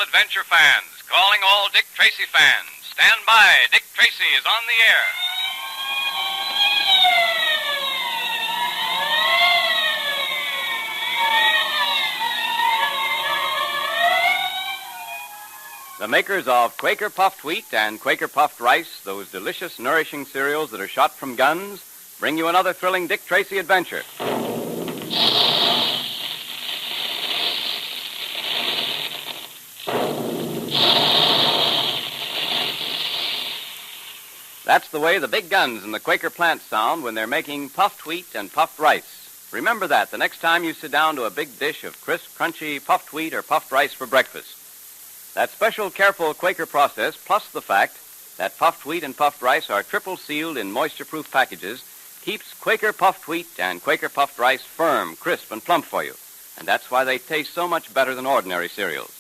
all adventure fans, calling all Dick Tracy fans. Stand by. Dick Tracy is on the air. The makers of Quaker Puffed Wheat and Quaker Puffed Rice, those delicious, nourishing cereals that are shot from guns, bring you another thrilling Dick Tracy adventure. That's the way the big guns in the Quaker plants sound when they're making puffed wheat and puffed rice. Remember that the next time you sit down to a big dish of crisp, crunchy puffed wheat or puffed rice for breakfast. That special, careful Quaker process, plus the fact that puffed wheat and puffed rice are triple sealed in moisture-proof packages, keeps Quaker puffed wheat and Quaker puffed rice firm, crisp, and plump for you. And that's why they taste so much better than ordinary cereals.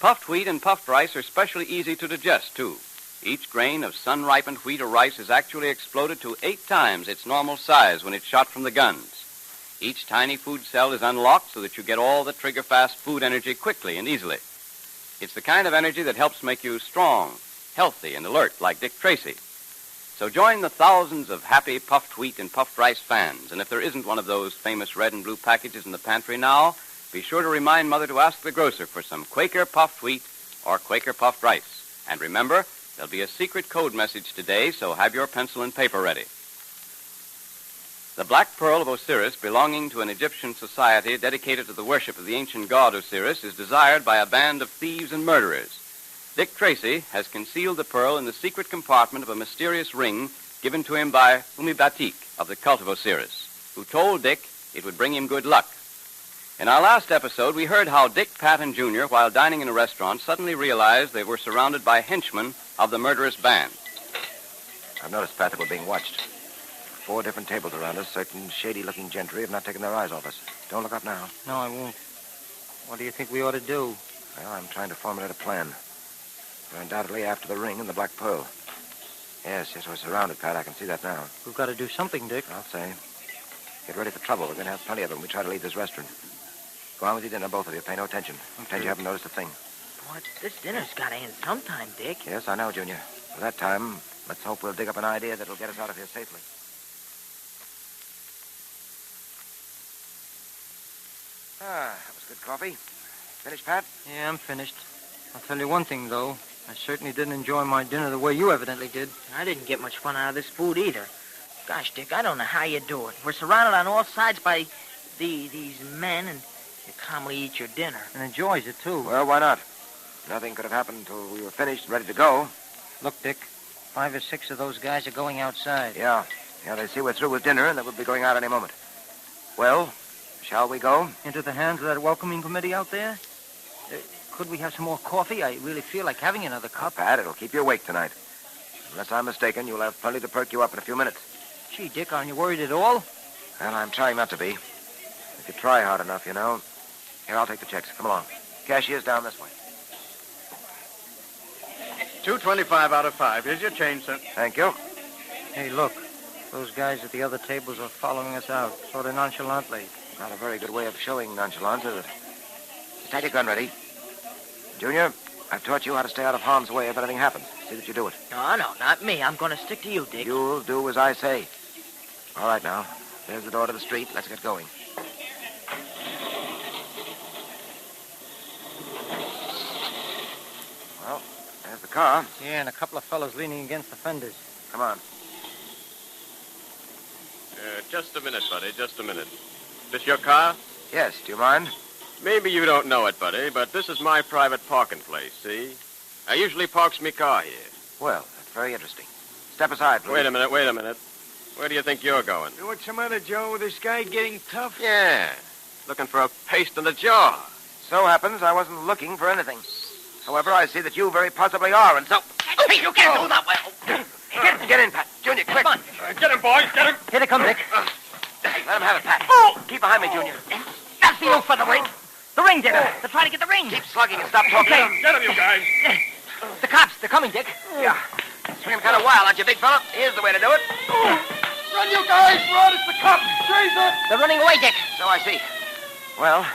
Puffed wheat and puffed rice are especially easy to digest, too. Each grain of sun-ripened wheat or rice is actually exploded to 8 times its normal size when it's shot from the guns. Each tiny food cell is unlocked so that you get all the trigger-fast food energy quickly and easily. It's the kind of energy that helps make you strong, healthy, and alert like Dick Tracy. So join the thousands of happy puffed wheat and puffed rice fans, and if there isn't one of those famous red and blue packages in the pantry now, be sure to remind Mother to ask the grocer for some Quaker puffed wheat or Quaker puffed rice. And remember, there'll be a secret code message today, so have your pencil and paper ready. The black pearl of Osiris, belonging to an Egyptian society dedicated to the worship of the ancient god Osiris, is desired by a band of thieves and murderers. Dick Tracy has concealed the pearl in the secret compartment of a mysterious ring given to him by Umibatik of the cult of Osiris, who told Dick it would bring him good luck. In our last episode, we heard how Dick, Pat, and Junior, while dining in a restaurant, suddenly realized they were surrounded by henchmen of the murderous band. I've noticed, Pat, that we're being watched. 4 different tables around us. Certain shady-looking gentry have not taken their eyes off us. Don't look up now. No, I won't. What do you think we ought to do? Well, I'm trying to formulate a plan. We're undoubtedly after the ring and the black pearl. Yes, we're surrounded, Pat. I can see that now. We've got to do something, Dick. I'll say. Get ready for trouble. We're going to have plenty of them when we try to leave this restaurant. Go on with your dinner, both of you. Pay no attention. Pretend you haven't noticed a thing. Boy, this dinner's got to end sometime, Dick. Yes, I know, Junior. For that time, let's hope we'll dig up an idea that'll get us out of here safely. That was good coffee. Finished, Pat? Yeah, I'm finished. I'll tell you one thing, though. I certainly didn't enjoy my dinner the way you evidently did. I didn't get much fun out of this food either. Gosh, Dick, I don't know how you do it. We're surrounded on all sides by these men, and you calmly eat your dinner. And enjoys it, too. Well, why not? Nothing could have happened until we were finished and ready to go. Look, Dick, 5 or 6 of those guys are going outside. Yeah, they see we're through with dinner and that we'll be going out any moment. Well, shall we go? Into the hands of that welcoming committee out there? Could we have some more coffee? I really feel like having another cup. Pat, it'll keep you awake tonight. Unless I'm mistaken, you'll have plenty to perk you up in a few minutes. Gee, Dick, aren't you worried at all? Well, I'm trying not to be. If you try hard enough, you know. Here, I'll take the checks. Come along. Cashier's down this way. $2.25 out of 5. Here's your change, sir. Thank you. Hey, look. Those guys at the other tables are following us out, sort of nonchalantly. Not a very good way of showing nonchalance, is it? Just have your gun ready. Junior, I've taught you how to stay out of harm's way if anything happens. See that you do it. No, not me. I'm going to stick to you, Dick. You'll do as I say. All right, now. There's the door to the street. Let's get going. Well, there's the car. Yeah, and a couple of fellows leaning against the fenders. Come on. Just a minute, buddy, just a minute. This your car? Yes, do you mind? Maybe you don't know it, buddy, but this is my private parking place, see? I usually parks me car here. Well, that's very interesting. Step aside, please. Wait a minute. Where do you think you're going? What's the matter, Joe? This guy getting tough? Yeah, looking for a paste in the jaw. So happens I wasn't looking for anything. However, I see that you very possibly are, and so... Hey, you can't do that well. Get in, Pat. Junior, quick. Come on. Get him, boys, get him. Here they come, Dick. Let him have it, Pat. Keep behind me, Junior. That's the old featherweight. The ring, Dick. They're trying to get the ring. Keep slugging and stop talking. Okay. Get him, you guys. The cops, they're coming, Dick. Yeah. Swing him kind of wild, aren't you, big fella? Here's the way to do it. Run, you guys! Run! It's the cops! Tracy! They're running away, Dick. So I see. Well,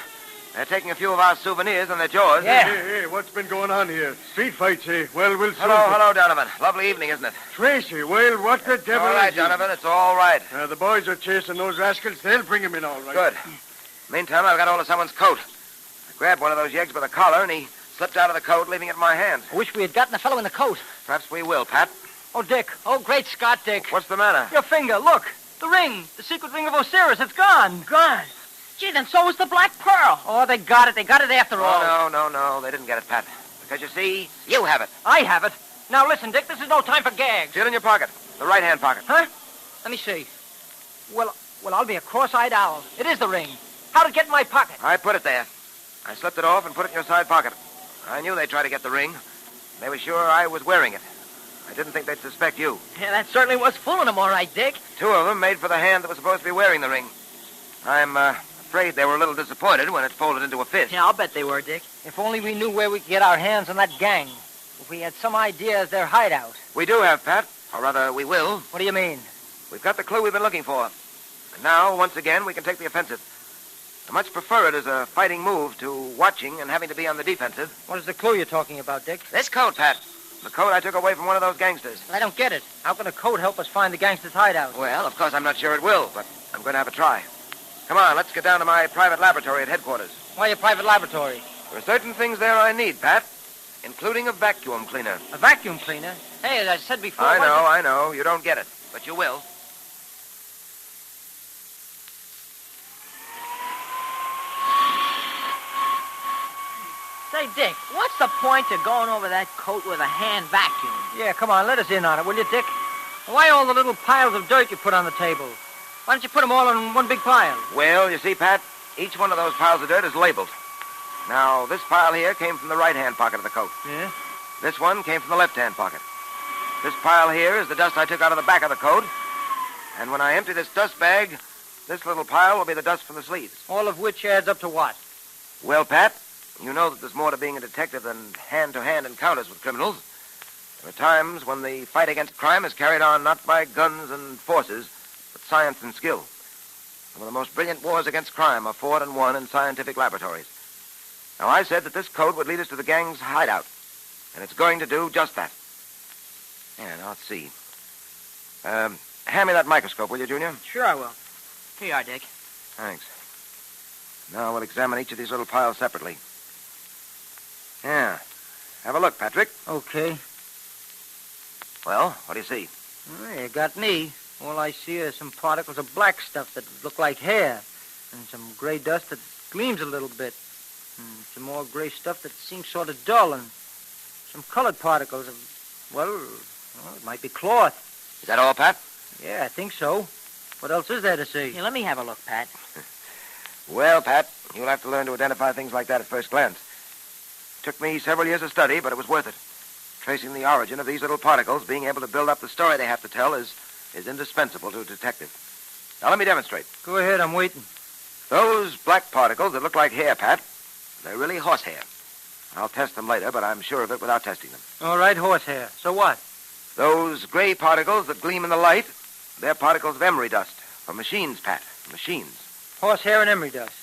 They're taking a few of our souvenirs and their jaws. Yeah. Hey, what's been going on here? Street fights, eh? Well, we'll soon... Hello, Donovan. Lovely evening, isn't it? Tracy, well, what the devil All right, is he? Donovan, it's all right. The boys are chasing those rascals. They'll bring him in all right. Good. Meantime, I've got hold of someone's coat. I grabbed one of those yeggs by the collar, and he slipped out of the coat, leaving it in my hand. I wish we had gotten the fellow in the coat. Perhaps we will, Pat. Oh, Dick. Oh, great Scott, Dick. What's the matter? Your finger, look. The ring. The secret ring of Osiris. It's gone. Gone. Gee, then so was the Black Pearl. Oh, they got it. They got it after all. Oh, no. They didn't get it, Pat. Because, you see, you have it. I have it. Now, listen, Dick. This is no time for gags. See it in your pocket. The right-hand pocket. Huh? Let me see. Well, I'll be a cross-eyed owl. It is the ring. How'd it get in my pocket? I put it there. I slipped it off and put it in your side pocket. I knew they'd try to get the ring. They were sure I was wearing it. I didn't think they'd suspect you. Yeah, that certainly was fooling them, all right, Dick. Two of them made for the hand that was supposed to be wearing the ring. I'm afraid they were a little disappointed when it folded into a fist. Yeah, I'll bet they were, Dick. If only we knew where we could get our hands on that gang. If we had some idea of their hideout. We do have, Pat. Or rather, we will. What do you mean? We've got the clue we've been looking for. And now, once again, we can take the offensive. I much prefer it as a fighting move to watching and having to be on the defensive. What is the clue you're talking about, Dick? This coat, Pat. The coat I took away from one of those gangsters. I don't get it. How can a coat help us find the gangster's hideout? Well, of course, I'm not sure it will, but I'm going to have a try. Come on, let's get down to my private laboratory at headquarters. Why your private laboratory? There are certain things there I need, Pat, including a vacuum cleaner. A vacuum cleaner? Hey, as I said before... I know. You don't get it, but you will. Say, Dick, what's the point of going over that coat with a hand vacuum? Yeah, come on, let us in on it, will you, Dick? Why all the little piles of dirt you put on the table? Why don't you put them all in one big pile? Well, you see, Pat, each one of those piles of dirt is labeled. Now, this pile here came from the right-hand pocket of the coat. Yeah? This one came from the left-hand pocket. This pile here is the dust I took out of the back of the coat. And when I empty this dust bag, this little pile will be the dust from the sleeves. All of which adds up to what? Well, Pat, you know that there's more to being a detective than hand-to-hand encounters with criminals. There are times when the fight against crime is carried on not by guns and forces, but science and skill. Some of the most brilliant wars against crime are fought and won in scientific laboratories. Now, I said that this code would lead us to the gang's hideout, and it's going to do just that. Yeah, now, let's see. Hand me that microscope, will you, Junior? Sure I will. Here you are, Dick. Thanks. Now we'll examine each of these little piles separately. Yeah. Have a look, Patrick. Okay. Well, what do you see? Well, you got me. All I see are some particles of black stuff that look like hair, and some gray dust that gleams a little bit, and some more gray stuff that seems sort of dull, and some colored particles of, well, it might be cloth. Is that all, Pat? Yeah, I think so. What else is there to see? Here, let me have a look, Pat. Well, Pat, you'll have to learn to identify things like that at first glance. Took me several years of study, but it was worth it. Tracing the origin of these little particles, being able to build up the story they have to tell is indispensable to a detective. Now, let me demonstrate. Go ahead, I'm waiting. Those black particles that look like hair, Pat, they're really horsehair. I'll test them later, but I'm sure of it without testing them. All right, horsehair. So what? Those gray particles that gleam in the light, they're particles of emery dust. From machines, Pat. Machines. Horsehair and emery dust.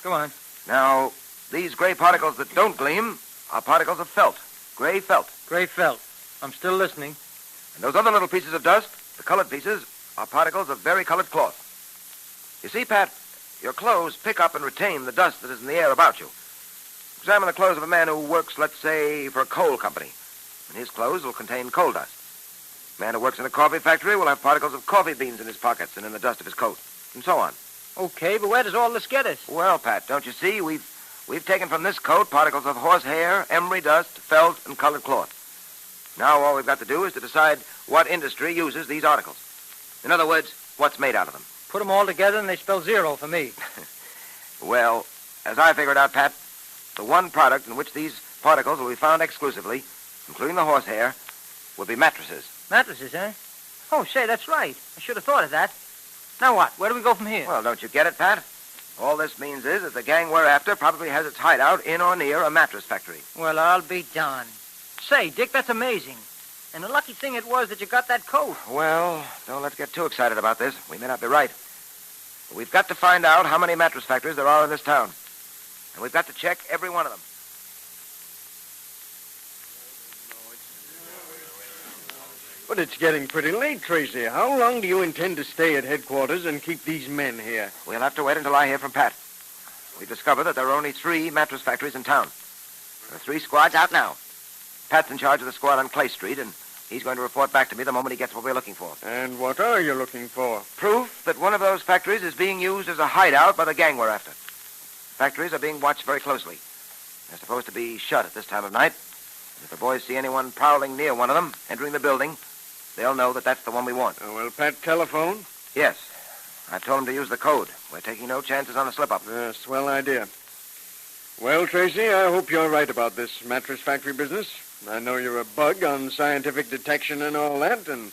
Go on. Now, these gray particles that don't gleam are particles of felt. Gray felt. Gray felt. I'm still listening. And those other little pieces of dust, the colored pieces, are particles of vari-colored cloth. You see, Pat, your clothes pick up and retain the dust that is in the air about you. Examine the clothes of a man who works, let's say, for a coal company. And his clothes will contain coal dust. A man who works in a coffee factory will have particles of coffee beans in his pockets and in the dust of his coat, and so on. Okay, but where does all this get us? Well, Pat, don't you see? We've taken from this coat particles of horsehair, emery dust, felt, and colored cloth. Now all we've got to do is to decide what industry uses these articles. In other words, what's made out of them. Put them all together and they spell zero for me. Well, as I figured out, Pat, the one product in which these particles will be found exclusively, including the horsehair, will be mattresses. Mattresses, eh? Oh, say, that's right. I should have thought of that. Now what? Where do we go from here? Well, don't you get it, Pat? All this means is that the gang we're after probably has its hideout in or near a mattress factory. Well, I'll be darned. Say, Dick, that's amazing. And the lucky thing it was that you got that coat. Well, don't let's get too excited about this. We may not be right. But we've got to find out how many mattress factories there are in this town. And we've got to check every one of them. But it's getting pretty late, Tracy. How long do you intend to stay at headquarters and keep these men here? We'll have to wait until I hear from Pat. We've discovered that there are only 3 mattress factories in town. There are 3 squads out now. Pat's in charge of the squad on Clay Street, and he's going to report back to me the moment he gets what we're looking for. And what are you looking for? Proof that one of those factories is being used as a hideout by the gang we're after. Factories are being watched very closely. They're supposed to be shut at this time of night. And if the boys see anyone prowling near one of them, entering the building, they'll know that that's the one we want. Will Pat telephone? Yes. I've told him to use the code. We're taking no chances on a slip-up. Swell idea. Well, Tracy, I hope you're right about this mattress factory business. I know you're a bug on scientific detection and all that, and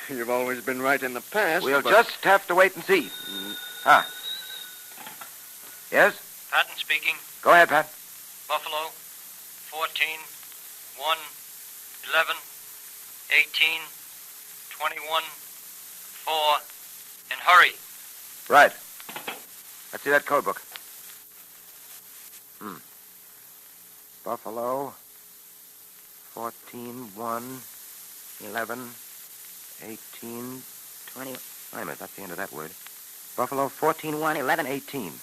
you've always been right in the past. We'll just have to wait and see. Yes? Patton speaking. Go ahead, Pat. Buffalo, 14, 1, 11, 18, 21, 4, and hurry. Right. Let's see that code book. Buffalo, 14, 1, 11, 18, 20... Wait a minute, that's the end of that word. Buffalo, 14, 1, 11, 18,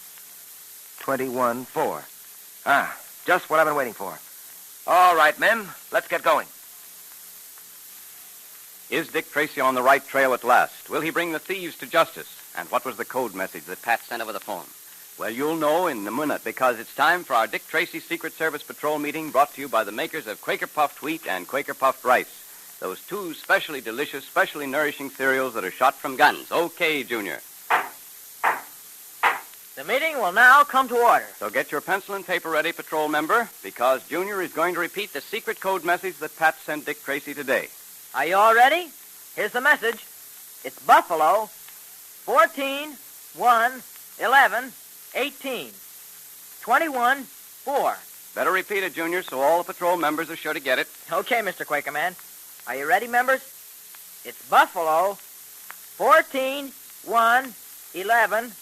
21, 4. Just what I've been waiting for. All right, men, let's get going. Is Dick Tracy on the right trail at last? Will he bring the thieves to justice? And what was the code message that Pat sent over the phone? Well, you'll know in a minute, because it's time for our Dick Tracy Secret Service Patrol meeting, brought to you by the makers of Quaker Puffed Wheat and Quaker Puffed Rice. Those 2 specially delicious, specially nourishing cereals that are shot from guns. Okay, Junior. The meeting will now come to order. So get your pencil and paper ready, patrol member, because Junior is going to repeat the secret code message that Pat sent Dick Tracy today. Are you all ready? Here's the message. It's Buffalo, 14, 1, 11, 18, 21, 4. Better repeat it, Junior, so all the patrol members are sure to get it. Okay, Mr. Quakerman. Are you ready, members? It's Buffalo, 14, 1, 11,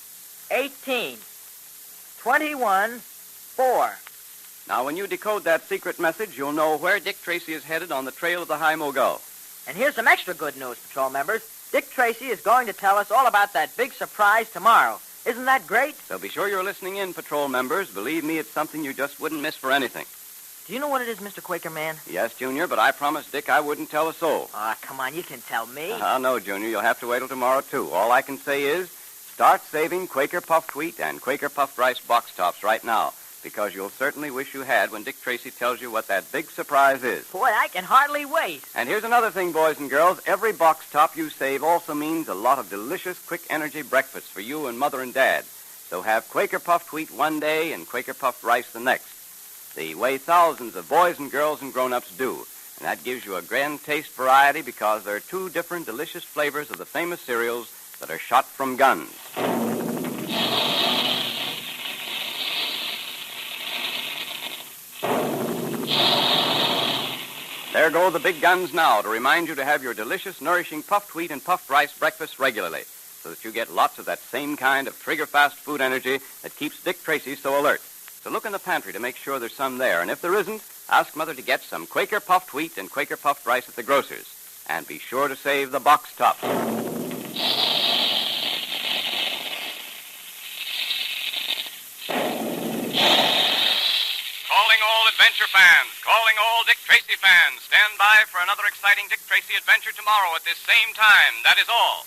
18, 21, 4. Now, when you decode that secret message, you'll know where Dick Tracy is headed on the trail of the High Mogul. And here's some extra good news, patrol members. Dick Tracy is going to tell us all about that big surprise tomorrow. Isn't that great? So be sure you're listening in, patrol members. Believe me, it's something you just wouldn't miss for anything. Do you know what it is, Mr. Quakerman? Yes, Junior, but I promised Dick I wouldn't tell a soul. Come on, you can tell me. No, Junior, you'll have to wait till tomorrow, too. All I can say is start saving Quaker Puffed Wheat and Quaker Puffed Rice box tops right now, because you'll certainly wish you had when Dick Tracy tells you what that big surprise is. Boy, I can hardly wait. And here's another thing, boys and girls. Every box top you save also means a lot of delicious, quick energy breakfasts for you and Mother and Dad. So have Quaker Puffed Wheat one day and Quaker Puffed Rice the next, the way thousands of boys and girls and grown-ups do. And that gives you a grand taste variety, because there are 2 different delicious flavors of the famous cereals that are shot from guns. There go the big guns now to remind you to have your delicious, nourishing puffed wheat and puffed rice breakfast regularly, so that you get lots of that same kind of trigger-fast food energy that keeps Dick Tracy so alert. So look in the pantry to make sure there's some there, and if there isn't, ask Mother to get some Quaker Puffed Wheat and Quaker Puffed Rice at the grocer's. And be sure to save the box tops. Calling all adventure fans, calling all Dick Tracy fans. Stand by for another exciting Dick Tracy adventure tomorrow at this same time. That is all.